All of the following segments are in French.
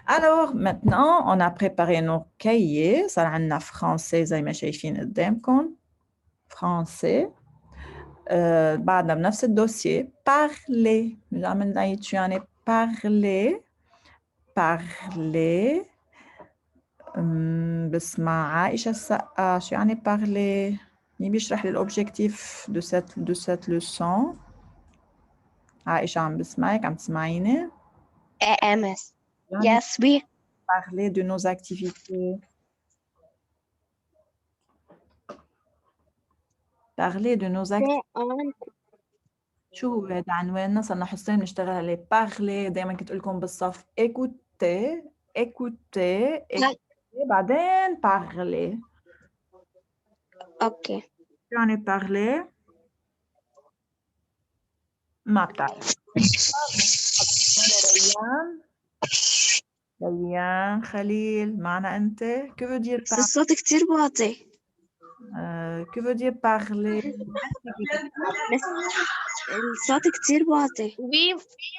Alors, maintenant, on a préparé nos cahiers. صار عندنا français زي ما شايفين قدامكم. français. بعدنا بنفس الدوسييه parler. مش عم نعيد شو يعني parler. parler. بسمع عائشة السقا شو يعني parler. مين بيشرح لي الأوبجيكتيف de cette leçon؟ عائشة عم بسمعك، عم تسمعيني؟ MS. يعني Yes, we. parler de nos activités. parler de nos activités. شو هو هذا عنواننا؟ صرنا حصتين بنشتغل عليه. parler دايما كنت اقول لكم بالصف écouter écouter écouter بعدين parler. Okay. شو يعني parler؟ ما بتعرف. ريان ريان خليل معنا أنت. que veut dire بس الصوت كتير واطي. que veut dire parler؟ بس الصوت كتير واطي.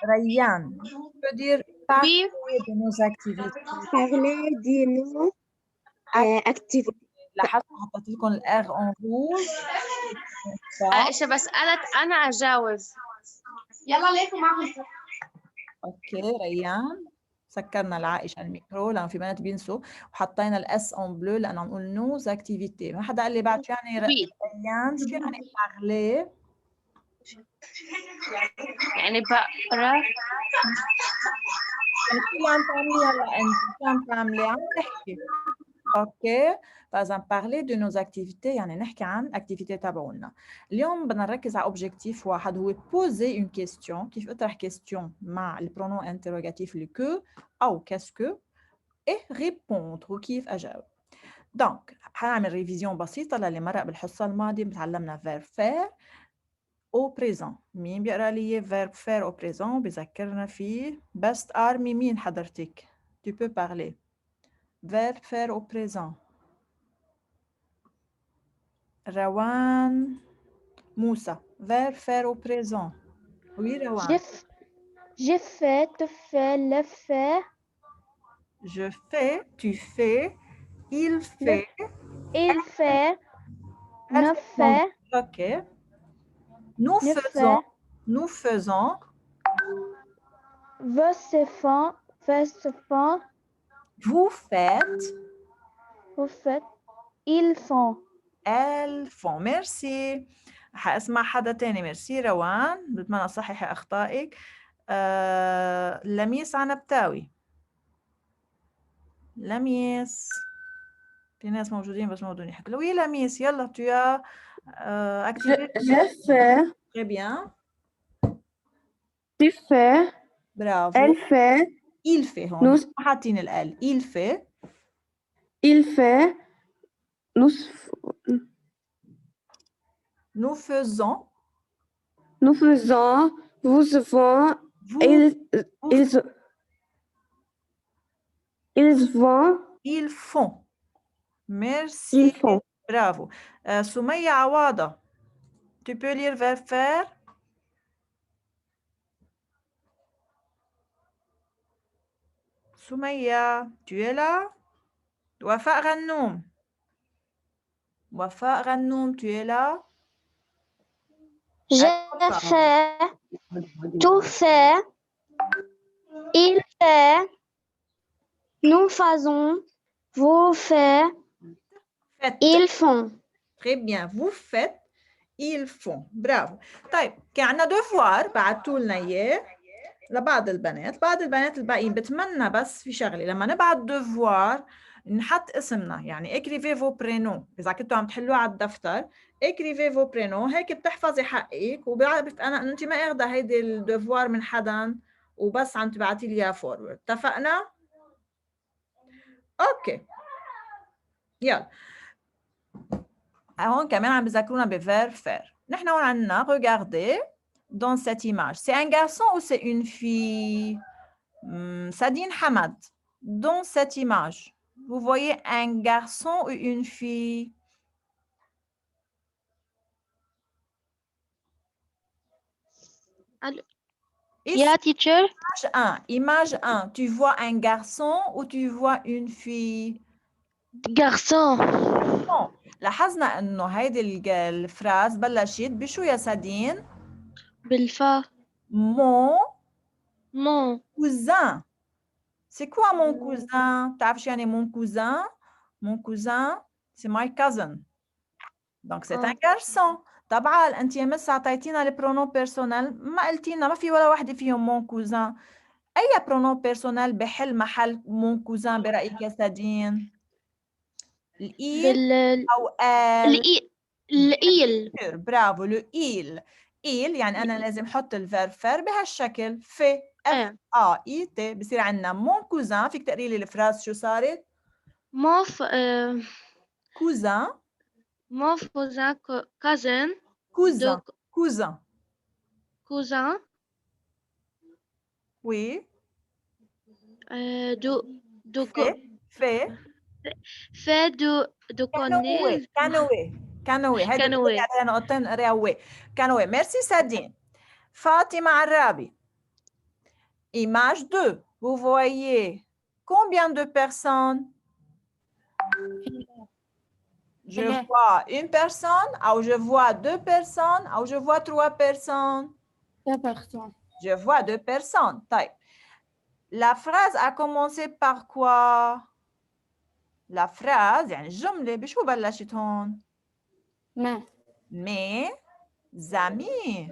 ريان que veut dire parler de nos activités. parler de nos activités. لاحظت حطيت لكم الار en rouge. عائشة بس أنا أجاوب. يلا ليكم معهم. اوكي ريان سكرنا لعائشة الميكرو لأنه في بنات بينسوا، وحطينا الاس اون بلو لأنه عم نقول نوز اكتيفيتي. ما حدا قال لي بعد شو يعني ريان؟ شو يعني parler؟ يعني بقرا. يعني شو اللي عم تعمليه هلا انت؟ شو عم تعملي؟ عم نحكي. اوكي، فاذا parler de nos activités يعني نحكي عن اكتيفيتي تبعولنا. اليوم بدنا نركز على اوبجيكتيف واحد، هو poser une question. كيف اطرح كيستيون مع البرونون انتروغاتيف لي كو او كاسكو et répondre وكيف اجاوب. دونك حنعمل ريفيزيون بسيطه للي مرق بالحصه الماضيه. بتعلمنا verb faire au présent. مين بيقرا لي verb faire au présent؟ بذكرنا فيه best army. مين حضرتك؟ tu peux parler. verb faire au présent. روان موسى verb faire au présent. oui روان. Je fais, tu fais, le fait. je fais, tu fais, il fait, Il fait, elle ne fait. fait, ok. nous ne faisons, fait. nous faisons, Vous se font, fait se font, vous faites, vous faites, ils font. elles font. ميرسي. حاسمع حدا تاني. ميرسي روان، بتمنى أصحح أخطائك. لميس عنبتاوي. لميس، في ناس موجودين بس موجودين يحكوا. وي لميس يلا tu as activé. Je fais, très bien. tu fais, برافو. elle fait, il fait. هون nous, حاطين ال il fait. il fait, nous faisons, nous faisons, vous faisons, vous, ils vont, ils font. merci. ils font. برافو. سمية عواضة tu peux lire verb faire. سمية tu es là. وفاء غنوم. وفاء غنوم tu es là. Je fais, tu fais, il fait, nous faisons, vous faites, faites. ils font. très bien. vous faites, ils font. برافو. طيب كان عندنا devoir بعتوا لنا اياه لبعض البنات. بعض البنات الباقيين بتمنى بس في شغله، لما نبعت devoir نحط اسمنا. يعني écrivez vos prénoms. اذا كنتوا عم تحلوها على الدفتر écrivez vos prénoms. هيك بتحفظي حقك وبعرف انا انه انت ما اخذه هيدي الديفوار من حدا وبس عم تبعتي لي اياها فورورد. اتفقنا؟ اوكي يلا. هون كمان عم بذكرونا بverb faire. نحن هون عندنا regardez dans cette image. c'est un garçon ou c'est une fille? Sadine Hamad, dans cette image, vous voyez un garçon ou une fille? Ici, Yeah, teacher. image 1, tu vois un garçon ou tu vois une fille? Garçon. Bon. لاحظنا انه هيدي الفراز بلشت بشو يا سادين؟ بالفا. Mon Mon. cousin. C'est quoi mon cousin؟ بتعرف شو يعني mon cousin؟ Mon cousin, c'est my cousin. Donc c'est un garçon. طبعا انت يا مس اعطيتينا البرونو بيرسونال ما قلتي لنا ما في ولا وحده فيهم mon cousin. اي برونو بيرسونال بحل محل mon cousin برايك يا سادين؟ الإيل أو ال؟ الإيل. برافو لو إيل. إيل يعني أنا لازم أحط الفيرب فير بهالشكل في اف اي تي بصير عندنا مون كوزان. فيك تقري لي الفراز شو صارت؟ Mon كوزان cousin. كوزان كوزان Cousin. وي de في fait de كانوي connaître. كانوي كانوي هيدي كانوي. عليها نقطتين نقريها وي كانوي. ميرسي سادين. فاطمة عرابي. Image 2. Vous voyez combien de personnes? Je vois une personne, ou je vois deux personnes, ou je vois trois personnes. Deux personnes. Je vois deux personnes. طيب. La phrase a commencé par quoi? La phrase, يعني الجملة بشو بلشت هون؟ Mes amis.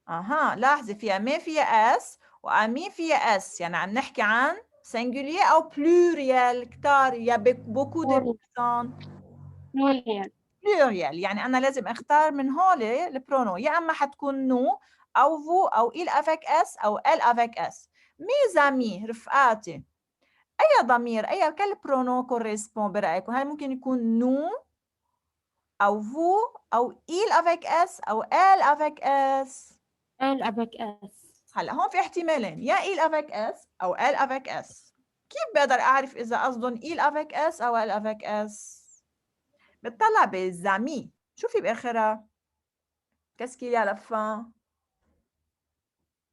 اها لاحظي فيها مي فيها اس وامي فيها اس يعني عم نحكي عن singulier او pluriel كتار يا beaucoup de personnes. pluriel يعني أنا لازم أختار من هول البرونو يا أما حتكون نو أو فو أو il avec s أو elle avec s. mes amis رفقاتي. أي ضمير أي كل برونو correspond برأيكم؟ هل ممكن يكون نو أو فو أو il avec s أو elle avec s؟ Elle avec S. هلا هون في احتمالين يا il avec s أو elle avec s. كيف بقدر أعرف إذا قصدهم il avec s أو elle avec s؟ بتطلع بالزامي. شو في بآخرها؟ qu'est-ce qu'il y a à la fin؟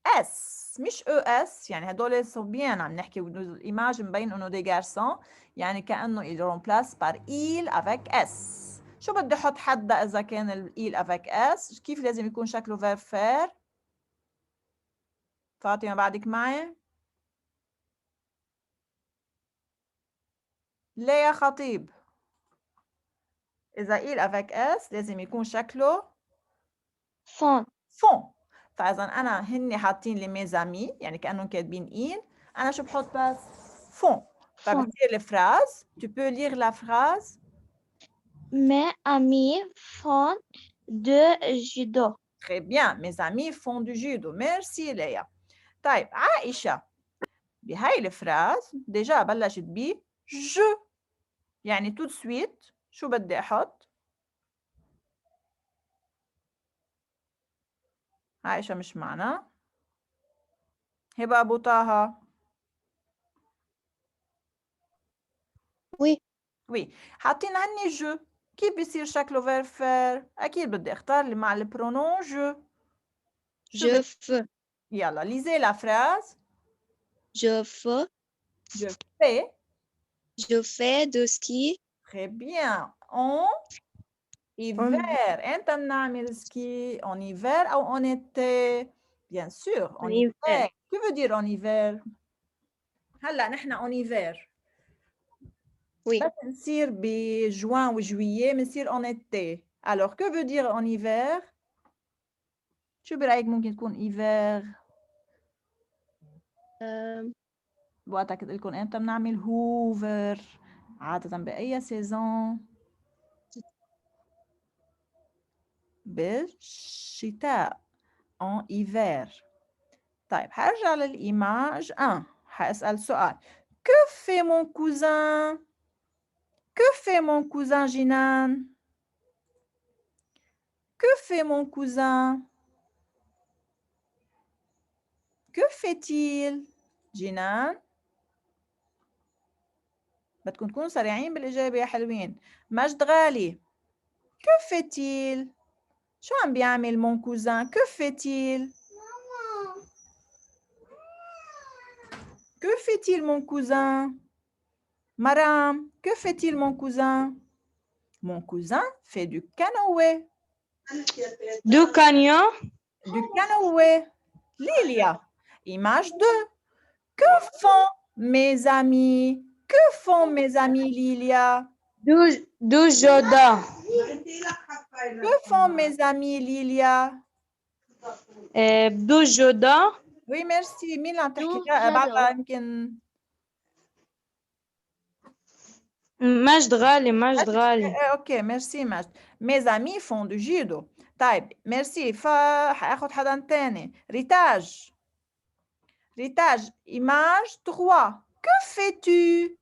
اس مش او اس يعني هدول صبيان عم نحكي الايماج مبين انه دي جارسون يعني كانه il remplace par il avec s. شو بدي احط حدا اذا كان il avec s؟ كيف لازم يكون شكله verb faire؟ فاطمه بعدك معي؟ ليه يا خطيب؟ اذا il avec s لازم يكون شكله font. font. فاذا انا هن حاطين لي ميزامي يعني كانهم كاتبين il انا شو بحط بس font. فبتصير الفراز tu peux lire la phrase. Mes amis font de judo. Très bien, mes amis font du judo. Merci Léa. طيب عائشة بهاي الفراز ديجا بلشت ب je يعني tout de suite شو بدي أحط؟ عائشة مش معنا. هبة أبو طه. وي وي حاطين هني je. كيف بيصير شكله verb faire؟ أكيد بدي أختار اللي مع البرونون je. je fais. يلا lisez la phrase. Je fais. Je fais. Je fais de ski. Très bien. En hiver. أنت بنعمل ski en hiver أو en été? Bien sûr, en hiver. Que veut dire en hiver? هلا نحن en hiver. Oui. بس نصير بجوان وجوية بنصير en été. Alors que veut dire en hiver? شو برأيك ممكن تكون hiver؟ بوقتها كنت لكم امتى بنعمل هوفر؟ عادة بأي سيزون؟ بالشتاء en hiver. طيب هرجع للإيماج 1 هسأل سؤال. Que fait mon cousin? Que fait mon cousin جنان؟ Que fait mon cousin? Que fait-il؟ جنان بدكم تكونوا سريعين بالإجابة يا حلوين. مجد غالي. Que fait-il؟ شو عم بيعمل mon cousin؟ Que fait-il؟ Que fait-il mon cousin? Maram, que fait-il mon cousin? Mon cousin fait du canoë. Du canyon. Du canoë. Lilia, image 2. Que font mes amis? Que font mes amis, Lilia? Du jardin. Que font mes amis, Lilia? Du jardin. Oui, merci. مين اللي عم تحكي؟ جدع. بعدها يمكن مجد غالي. اوكي ميرسي مجد. Mes amis font du judo. طيب ميرسي. حاخد حدا تاني. ريتاج. Image 3. Que fais-tu?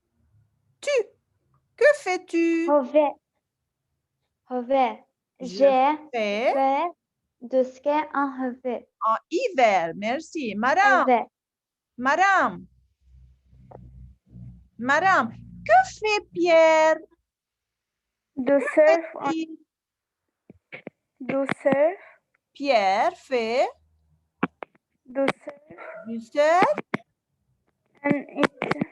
Que fais-tu? J'ai Fais fait du ski en hiver. en hiver. Merci. Maram. Que fait Pierre? Du surf. Pierre fait Du surf. du surf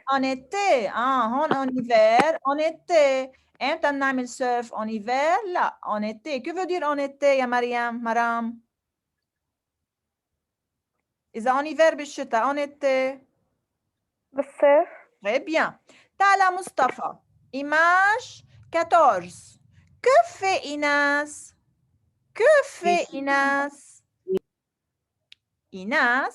en été. هون en hiver, en été. امتى بنعمل surf en hiver؟ لا en été. Que veut dire en été يا مرام؟ إذا en hiver بالشتاء en été. بالصيف. Très bien. تعال مصطفى. Image 14. Que fait Inas? Inas.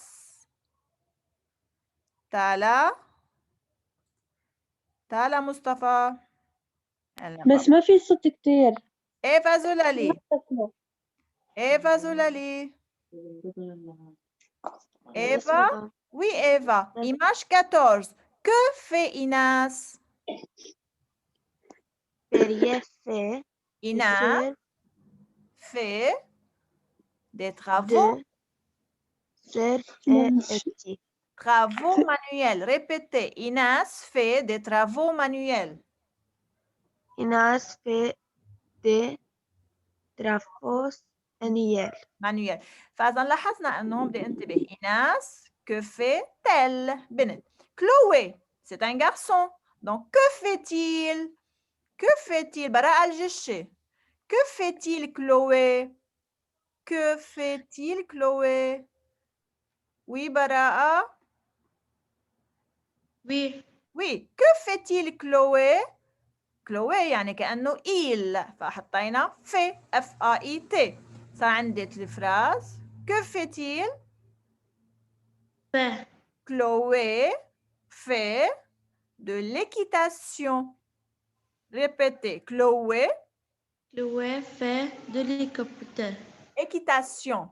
تعال مصطفى. بس ما في صوت كتير. Eva Zolali. Eva? Oui, Eva. Image 14. Que fait Inas? Inas fait des travaux. Travaux manuels. Répétez. Inas fait des travaux manuels. Inas fait des travaux manuels. فإذا لاحظنا أنه بدي انتبه. Inas, que fait-elle? بنت. Chloé, c'est un garçon. Donc, que fait-il? براءة الجشة. Que fait-il, Chloé? Oui, براءة. Oui. Que fait-il, Chloé? Chloé يعني كأنه il. فحطينا fait. F-A-I-T. صار عندي الفراز. Que fait-il? Chloé fait de l'équitation. Répétez. Chloé fait de l'équitation. Équitation.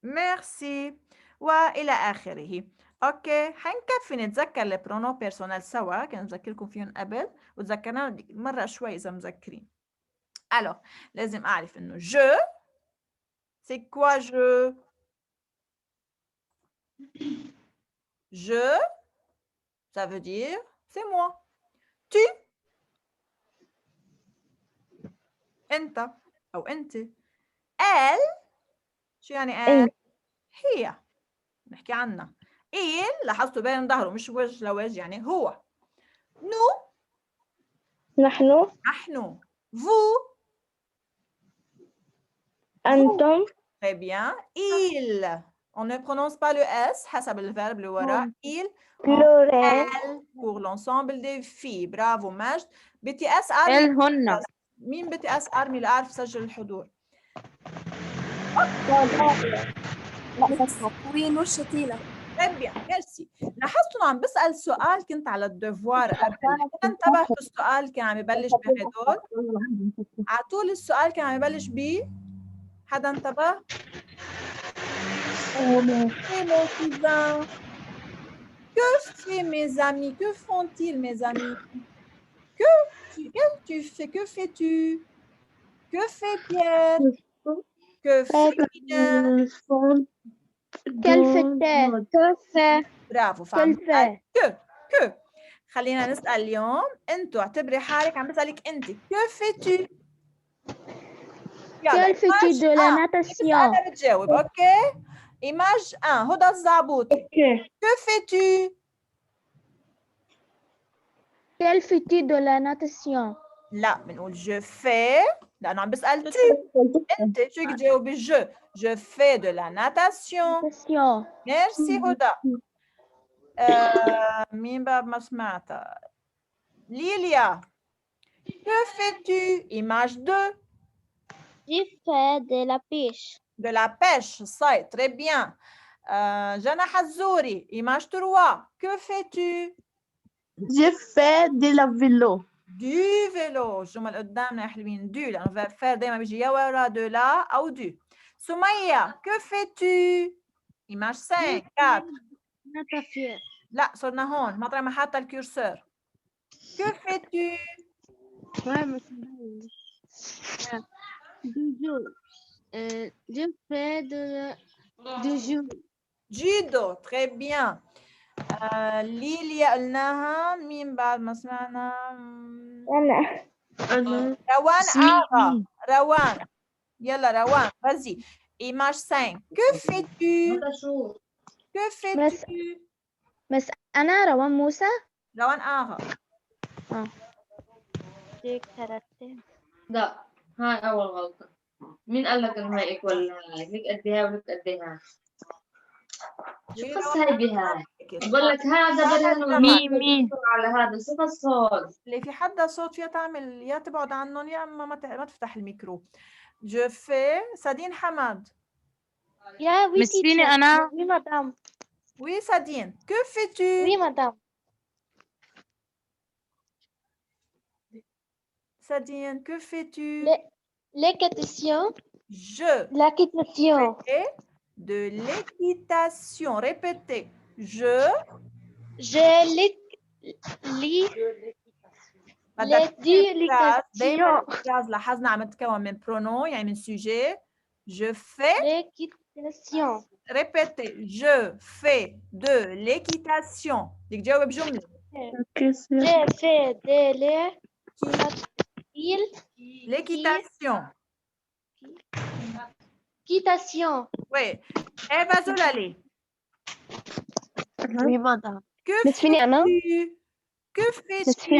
Merci. وإلى آخره. اوكي حنكفي نتذكر البرونو بيرسونال سوا. كان نذكركم فيهم قبل وتذكرنا مرة شوي إذا مذكرين. Alors, لازم أعرف إنه je. C'est quoi je? Je, ça veut dire c'est moi. Tu. أنت أو أنت. Elle. شو يعني elle؟ هي. نحكي عنها. il لاحظتوا باين ظهره مش وجه لوجه يعني هو. nous. نحن. vous. أنتم. Très bien. Il. On ne prononce pas le S حسب الverbe اللي وراه. Il. Pluriel. Pour l'ensemble des filles. Bravo مجد. بدي أسأل. هن. مين بدي أسأل مين اللي أعرف سجل الحضور؟ وين والشتيلة. Très bien, merci. لاحظتوا عم بسأل سؤال كنت على الدفوار قبل. انتبهتوا السؤال كان عم يبلش بهدول؟ على طول السؤال كان عم يبلش ب حدا انتبه؟ mon cousin. Que fait mes amis? Que font-ils mes amis? Que fais-tu? Que fait Pierre? Que fait Inès? Quel fait? برافو. que. خلينا نسأل اليوم. انتوا اعتبري حالك عم بسألك انت. Que fais-tu? Quel fais-tu de la natation? أنا بتجاوب. اوكي. Image 1, هدى الزعبوط. اوكي Que fais-tu? Quelle fais-tu de la natation? لا بنقول je fais لأنه عم بسأل tu. أنت شو بدك تجاوبي؟ je fais de la natation. Natation. ميرسي هدى. مين باب ما سمعتها؟ ليليا. Que fais-tu? Image 2. Je fais de la pêche. De la pêche, الصيد. Très bien. جنى حزوري. Image 3. Que fais-tu? Je fais de la vélo. Du vélo. الجمل قدامنا يا حلوين. Du لأنه verb faire دايما بيجي يا ورا de la أو du. سمية. Que fais-tu? Image 5. 4. Natation. لا صرنا هون مطرح ما حاطة الكورسور. Que fais-tu? Je fais du judo. Judo. Très bien. ليليا قلناها. مين بعد ما سمعنا؟ أنا. روان آغا. روان. يلا روان vas-y. Image 5. Que fais-tu? Que fais-tu? بس أنا روان موسى. روان آغا. دي كاراتيه. لا هاي أول غلطة. مين قال لك إنه هاي إيكوال هاي؟ ليك قديها وليك قديها. شو قص هاي بهاي؟ بقول لك هذا بدل مين على هذا شو قص هون؟ اللي في حدا صوت فيها تعمل يا تبعد عنهم يا اما ما تفتح الميكرو. Je fais. سادين حماد. يا وي مس فيني teacher. أنا؟ وي مدام. Oui سادين. Que fais-tu? وي مدام. سادين. Que fais-tu? L'équitation. Je L'équitation. fais de l'équitation. Répétez. Je l'équitation. الفراز لاحظنا عم تتكون من pronom يعني من sujet. Je fais. L'équitation. Répétez. Je fais de l'équitation. بدك تجاوب بجملة. J'ai fait de L'équitation. l'équitation. Oui. Eva Zolali. Oui, madame. Que fais-tu? Que fais-tu?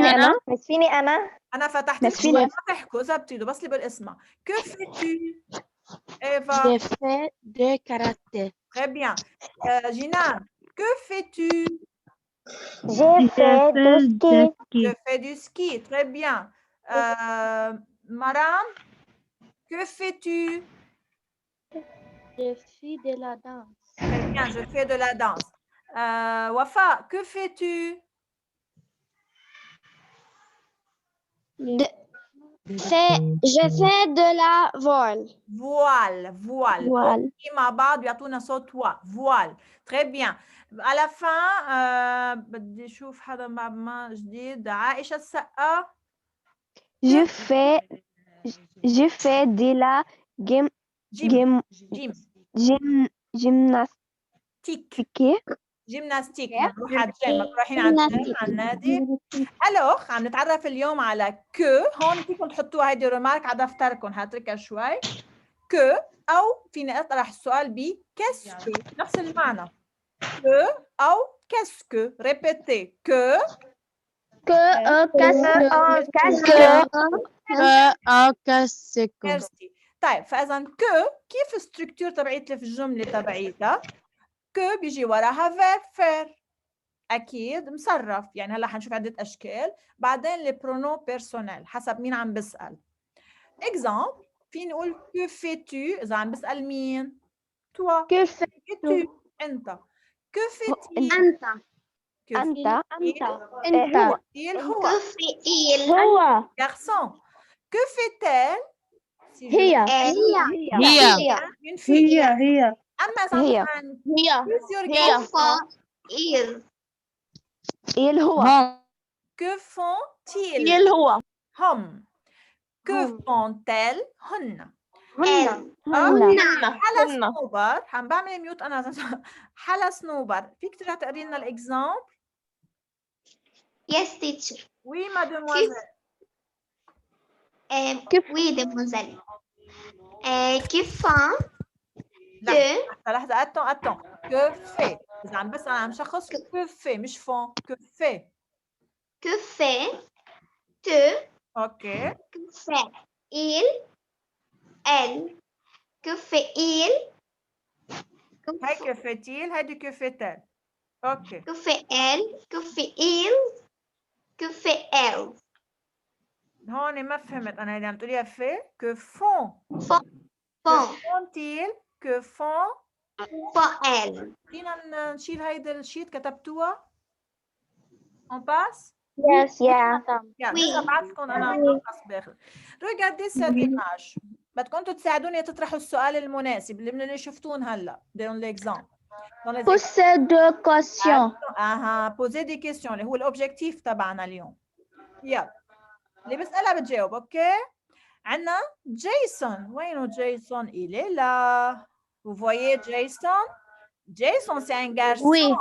أنا فتحت بس لكم فيني- ما تحكوا إذا بتريدوا بس لي بالاسم. Que fais-tu? Eva. J'ai fait de karaté. Très bien. Gina. Que fais-tu? J'ai fait de ski. Je fais du ski. Très bien. Maram. Que fais-tu? Je fais de la danse. Très bien. Je fais de la danse. Wafa. Que fais-tu? Je fais de la voile. Voile. Voile. Voile. مع بعض بيعطونا صوت voile. Très bien. À la fin بدي اشوف حدا ما جديد. عائشة السقا. Je fais de la gymnastique. جيمناستيك. بنروح على الجيم. رايحين على الجيم على النادي. الوغ عم نتعرف اليوم على كو. هون فيكم تحطوها هيدي ريمارك على دفتركم حاتركها شوي. كو او فيني اطرح السؤال ب كاسكو نفس المعنى. كو او كاسكو. ريبيتي. كو casque. ميرسي. طيب فاذا كو كيف الستركتور تبعيت الجمله تبعيتها؟ كو بيجي وراها فيرب فير اكيد مصرف. يعني هلا حنشوف عده اشكال. بعدين لي برونو بيرسونيل حسب مين عم بسال. اكزامبل فيني نقول كو فيتو اذا عم بسال مين؟ توا. Que fais-tu? فيتو انت. كو فيتي؟ أنت. هو. garçon. Que fait-elle? هي. une fille. هي أما إذا هي. عن هي. plusieurs garçons. هو. Que font-ils? هو. هم. Que font-elles? هن. حلا صنوبر. عم بعمل ميوت أنا. حلا صنوبر. فيك ترجع تقري لنا الإكزامبل؟ Yes, teacher. Oui, mademoiselle. Oui, demoiselle. Que font لحظة attends que fait إذا عم بسأل عن شخص que fait مش font que fait Que fait tu? OK Que fait il? Elle? Que fait il? هاي que fait-il هيدي que fait-elle OK Que fait elle? Que fait il? Que fait elle? هون ما فهمت أنا اللي عم تقوليها في que font Font. que Font. font-ils que font Font elle. فينا نشيل هيدا الشيت كتبتوها on passe Yes, yeah. يعني Oui. إذا بعرفكم أنا بنقص باخذ regardez cette image بدكم انتم تساعدوني تطرحوا السؤال المناسب اللي من اللي شفتون هلا dans l'exemple Possède deux questions. poser des questions اللي هو الأوبجيكتيف تبعنا اليوم يلا اللي بسألها بتجاوب أوكي عنا جيسون وينه جيسون il est là vous voyez جيسون c'est un garçon Oui.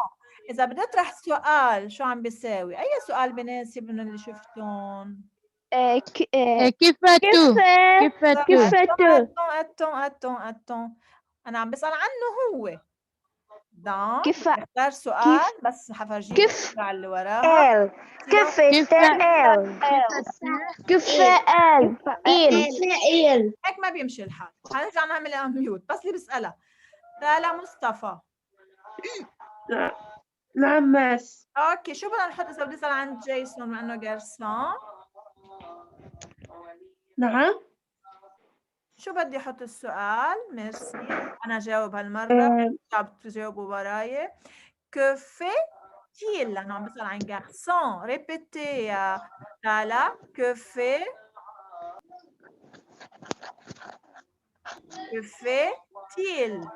إذا بدي أطرح سؤال شو عم بيساوي أي سؤال بناسب من اللي شفتون كيف فاتو؟ كيف فاتو؟ attends أنا عم بسأل عنه هو دونك كيف اختار سؤال بس حفرجيك كيف الصورة اللي وراها كيف il هيك ما بيمشي الحال حنرجع نعمل ميوت بس اللي بسألها تالا مصطفى نعم ماس. اوكي شو بدنا نحط اذا بدي اسال عن جيسون بما انه جارسون نعم. شو بدي احط السؤال ميرسي انا جاوب هالمره بتجاوبوا وراي que fait-il لانه عم بسال عن جارسون ريبيتي يا تالا que fait-il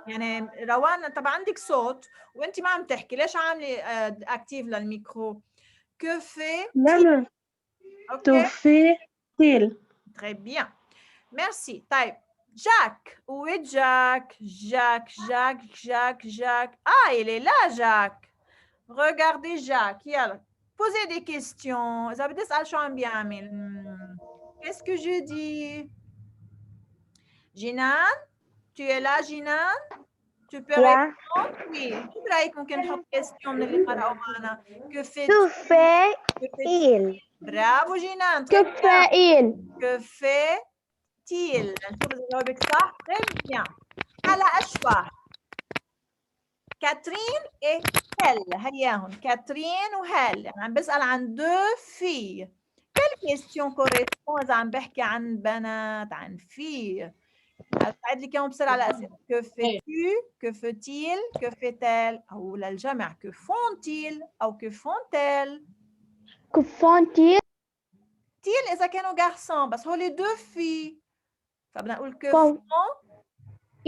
يعني روان طبعا عندك صوت وانت ما عم تحكي ليش عامله اكتيف للميكرو que fait لا اوكي fait-il. très bien merci طيب جاك où est Jacques ah il est là Jacques regardez Jacques يلا posez des questions إذا بدي أسأل شو عم بيعمل qu'est-ce que je dis Jinan tu es là Jinan tu peux répondre oui شو برأيك ممكن نحط question من اللي قرأوا معنا que fait-il bravo Jinan que fait-il que fait-il نشوف إذا جاوبك صح très bien على أشبه كاترين et هل هياهن كاترين وهل يعني عم بسأل عن deux filles quelle question correspond إذا عم بحكي عن بنات عن filles أساعد لك إياهم بسرعة على الأسئلة que fais-tu que fait-il que fait-elle أو للجمع que font-ils أو que font-elles que font-ils تيل إذا كانوا garçons بس هول deux filles فبدنا نقول que font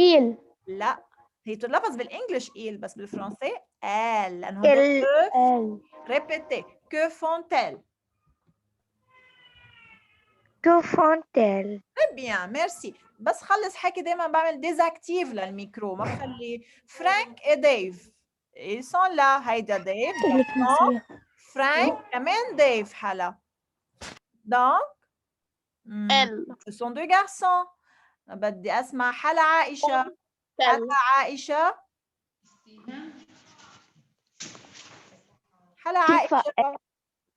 ils لا هي تلفظ بالإنجليش إيل بس بالفرنسي elles لأنه هدول répétez que font-elles que font-elles très bien merci بس خلص حكي دايما بعمل désactive للميكرو ما بخلي فرانك et ديف ils sont là هيدا ديف فرانك كمان ديف حلا donc ce sont deux garçons بدي أسمع حلا عائشة حلا عائشة حلا عائشة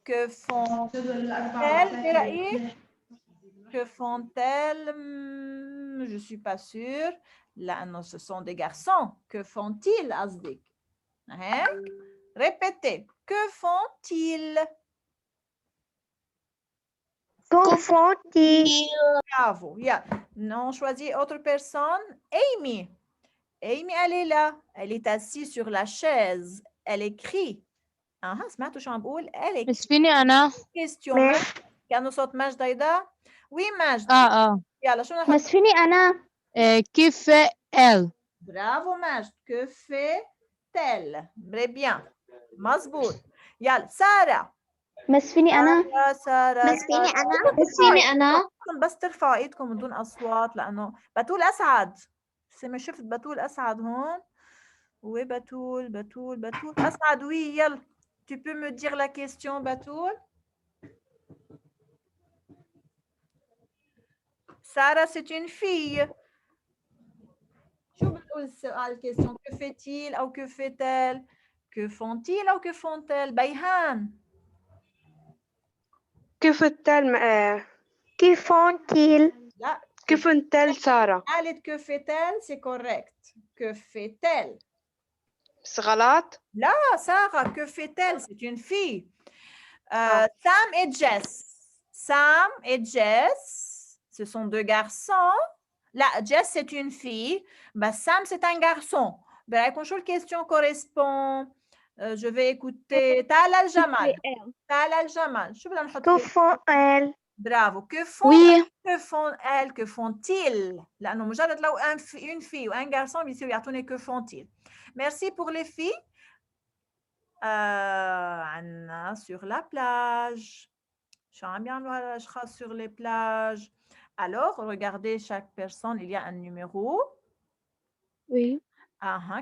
que font-elles برأيك que font-elles je suis pas sûre لأنه ce sont des garçons que font-ils قصدك هيك répétez que font-ils que font-ils bravo yeah. on choisit autre personne Amy elle est là elle est assise sur la chaise elle écrit سمعتوا شو عم بقول elle écrit بس فيني أنا. question كأنه صوت ماجدة هيدا وي ماجدة يلا شو نحط بس فيني أنا كيف elle. برافو ماجد que fait-elle très bien مزبوط يلا سارة بس فيني أنا سارة بس فيني أنا بس ترفعوا ايدكم من دون اصوات لانه بتول اسعد سمع شفت بتول اسعد هون بتول اسعد وي يلا tu peux me dire la question بتول Sarah c'est une fille شو السؤال question que fait-il أو que fait-elle que font-ils أو que font-elles بيهان كيف Que font-ils? لا كيف انتل سارة قالت que fait-elle c'est correct que fait-elle بس غلط Ah, Sarah, que fait-elle? C'est une fille. Sam et Jess. Sam et Jess, ce sont deux garçons. Là, Jess, c'est une fille. Bah, Sam, c'est un garçon. Ben, quand la question correspond, je vais écouter Tala al-Jamal. Tala al-Jamal. Que font-elles? Bravo. Que font Oui que font-elles? Que font-ils? لأنه مجرد لو une fille ou un garçon بيصيروا يعطوني que font-ils. Merci pour les filles. عنا sur la plage. شو عم يعملوا هالأشخاص sur les plages? Alors, regardez chaque personne, il y a un numéro. Oui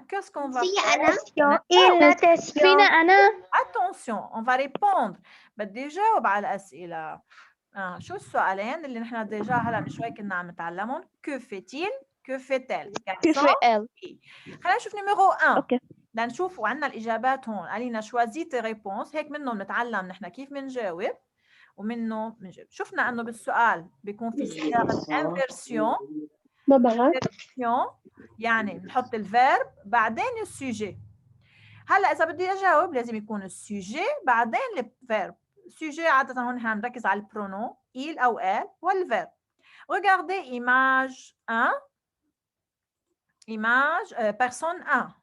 Qu'est-ce qu'on va في faire? أنا Natation. فينا أنا Attention, on va répondre. بدي أجاوب على الأسئلة. شو السؤالين اللي نحن ديجا هلا من شوي كنا عم نتعلمهم؟ Que fait-il? Que fait-elle? Que fait-elle? خلينا نشوف نيميرو 1. أوكي. لنشوف وعندنا الإجابات هون. علينا شوازيت ريبونس هيك منه بنتعلم نحن كيف بنجاوب ومنه بنجاوب. شفنا إنه بالسؤال بيكون في صياغة انفيرسيون. يعني بنحط الفيرب بعدين السوجي. هلا إذا بدي أجاوب لازم يكون السوجي بعدين الفيرب. السوجي عادة هون هنركز على البرونون il أو elle والفيرب. Regardez image 1. Image personne 1.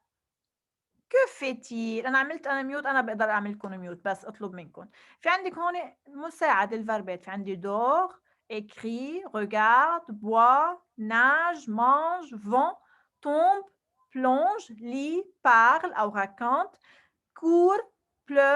Que fait-il؟ أنا عملت أنا ميوت أنا بقدر أعمل لكم ميوت بس أطلب منكم. في عندك هون مساعد الفربات في عندي dort, écrit, regarde, boit, nage, mange, vont, tombe, plonge, lit, parle أو raconte, court, pleure.